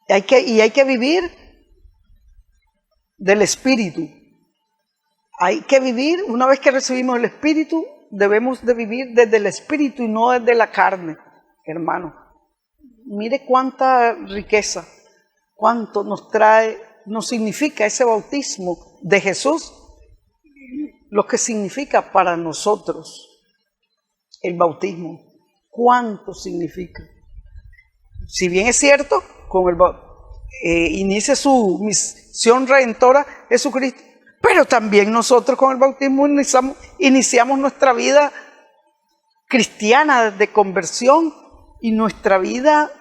hay que vivir del Espíritu. Hay que vivir, una vez que recibimos el Espíritu, debemos de vivir desde el Espíritu y no desde la carne, hermano. Mire cuánta riqueza, cuánto nos trae nos significa ese bautismo de Jesús, lo que significa para nosotros el bautismo. ¿Cuánto significa? Si bien es cierto, con inicia su misión redentora Jesucristo, pero también nosotros con el bautismo iniciamos nuestra vida cristiana de conversión y nuestra vida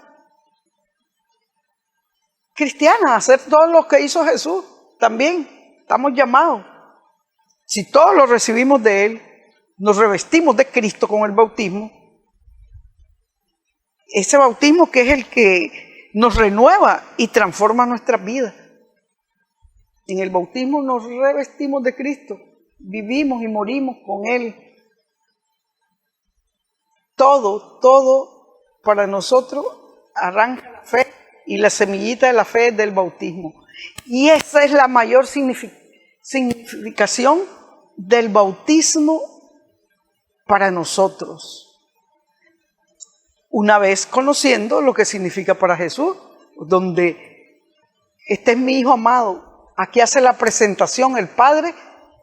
cristiana, hacer todo lo que hizo Jesús. También estamos llamados. Si todos lo recibimos de Él, nos revestimos de Cristo con el bautismo. Ese bautismo que es el que nos renueva y transforma nuestras vidas. En el bautismo nos revestimos de Cristo, vivimos y morimos con Él. Todo para nosotros arranca la fe y la semillita de la fe del bautismo. Y esa es la mayor significación del bautismo para nosotros. Una vez conociendo lo que significa para Jesús, donde este es mi Hijo amado, aquí hace la presentación el Padre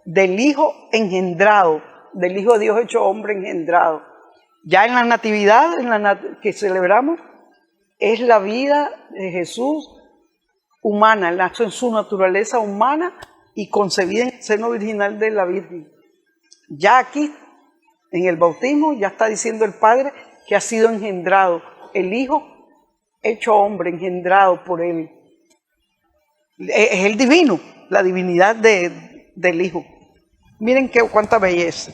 del Hijo engendrado, del Hijo de Dios hecho hombre engendrado. Ya en la Natividad que celebramos, es la vida de Jesús humana, nació en su naturaleza humana y concebida en el seno virginal de la Virgen. Ya aquí, en el bautismo, ya está diciendo el Padre que ha sido engendrado, el Hijo hecho hombre, engendrado por Él. Es el divino, la divinidad del Hijo. Miren cuánta belleza.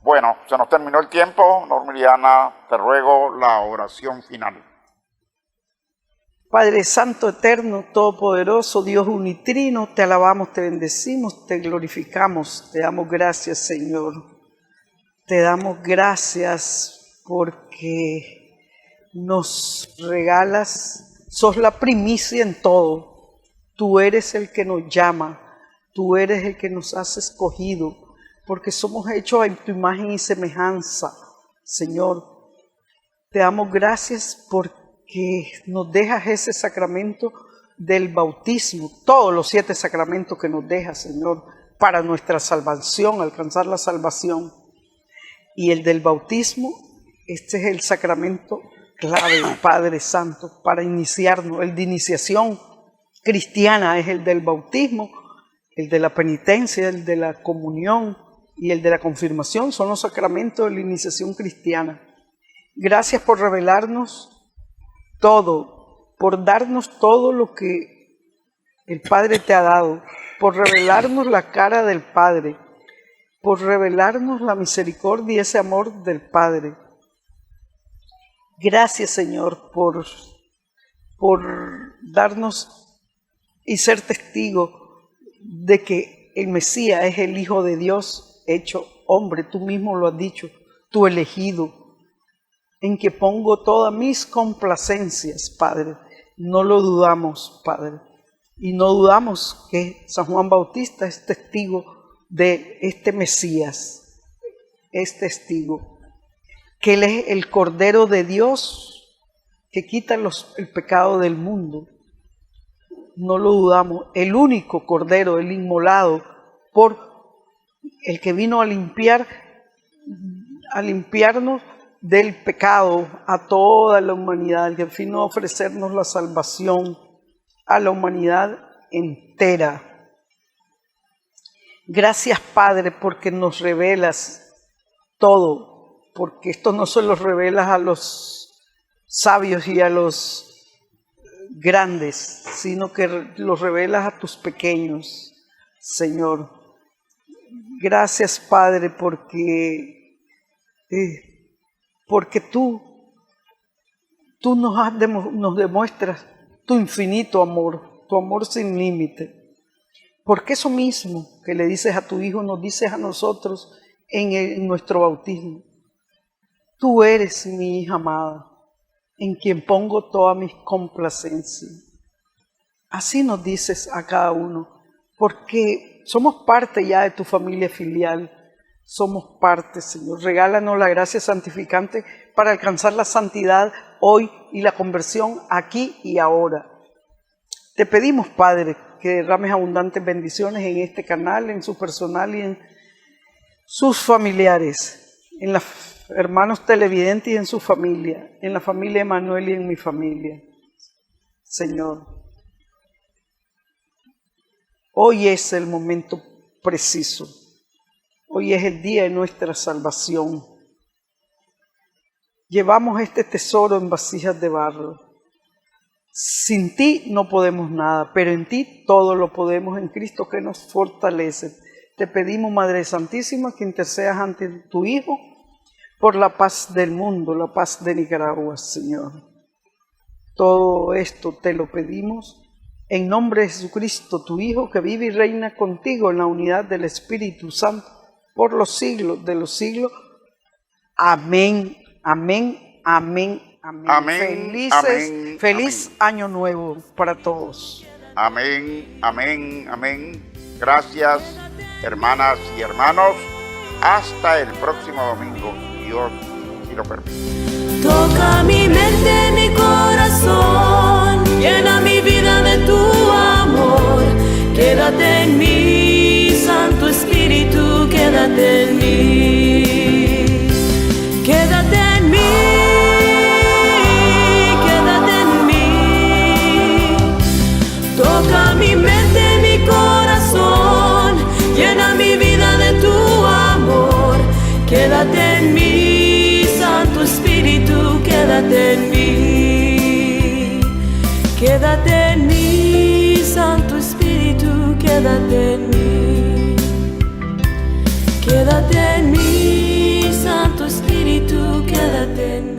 Bueno, se nos terminó el tiempo. Norma Iliana, te ruego la oración final. Padre Santo, eterno, todopoderoso, Dios unitrino, te alabamos, te bendecimos, te glorificamos, te damos gracias, Señor. Te damos gracias porque nos regalas, sos la primicia en todo. Tú eres el que nos llama, tú eres el que nos has escogido, porque somos hechos a tu imagen y semejanza, Señor. Te damos gracias porque nos dejas ese sacramento del bautismo, todos los 7 sacramentos que nos dejas, Señor, para nuestra salvación, alcanzar la salvación. Y el del bautismo, este es el sacramento clave, Padre Santo, para iniciarnos. El de iniciación cristiana es el del bautismo, el de la penitencia, el de la comunión y el de la confirmación. Son los sacramentos de la iniciación cristiana. Gracias por revelarnos todo, por darnos todo lo que el Padre te ha dado, por revelarnos la cara del Padre, por revelarnos la misericordia y ese amor del Padre. Gracias, Señor, por darnos y ser testigo de que el Mesías es el Hijo de Dios hecho hombre. Tú mismo lo has dicho, tu elegido, en que pongo todas mis complacencias, Padre. No lo dudamos, Padre. Y no dudamos que San Juan Bautista es testigo de este Mesías, es testigo que Él es el Cordero de Dios que quita el pecado del mundo. No lo dudamos, el único Cordero, el inmolado, por el que vino a limpiarnos del pecado a toda la humanidad, el que vino a ofrecernos la salvación a la humanidad entera. Gracias, Padre, porque nos revelas todo, porque esto no se lo revelas a los sabios y a los grandes, sino que los revelas a tus pequeños, Señor. Gracias, Padre, porque tú nos demuestras tu infinito amor, tu amor sin límite. Porque eso mismo que le dices a tu Hijo, nos dices a nosotros en nuestro bautismo. Tú eres mi hija amada, en quien pongo todas mis complacencias. Así nos dices a cada uno, porque somos parte ya de tu familia filial. Somos parte, Señor. Regálanos la gracia santificante para alcanzar la santidad hoy y la conversión aquí y ahora. Te pedimos, Padre, que derrames abundantes bendiciones en este canal, en su personal y en sus familiares, en los hermanos televidentes y en su familia, en la familia de Manuel y en mi familia. Señor, hoy es el momento preciso. Hoy es el día de nuestra salvación. Llevamos este tesoro en vasijas de barro. Sin ti no podemos nada, pero en ti todo lo podemos en Cristo que nos fortalece. Te pedimos, Madre Santísima, que intercedas ante tu Hijo por la paz del mundo, la paz de Nicaragua, Señor. Todo esto te lo pedimos en nombre de Jesucristo, tu Hijo, que vive y reina contigo en la unidad del Espíritu Santo por los siglos de los siglos. Amén, amén, amén, amén. Amén, amén, feliz amén. año nuevo para todos. Amén, amén, amén. Gracias, hermanas y hermanos. Hasta el próximo domingo. Dios, si lo permite. Toca mi mente, mi corazón, llena mi vida de tu amor. Quédate en mí, Santo Espíritu, quédate en mí. Quédate en mí, quédate en mí. Toca mi mente, mi corazón, llena mi vida de tu amor. Quédate en mí, Santo Espíritu, quédate en mí. Quédate en mí, Santo Espíritu, quédate en mí. Quédate en mí, Santo Espíritu, quédate en mí.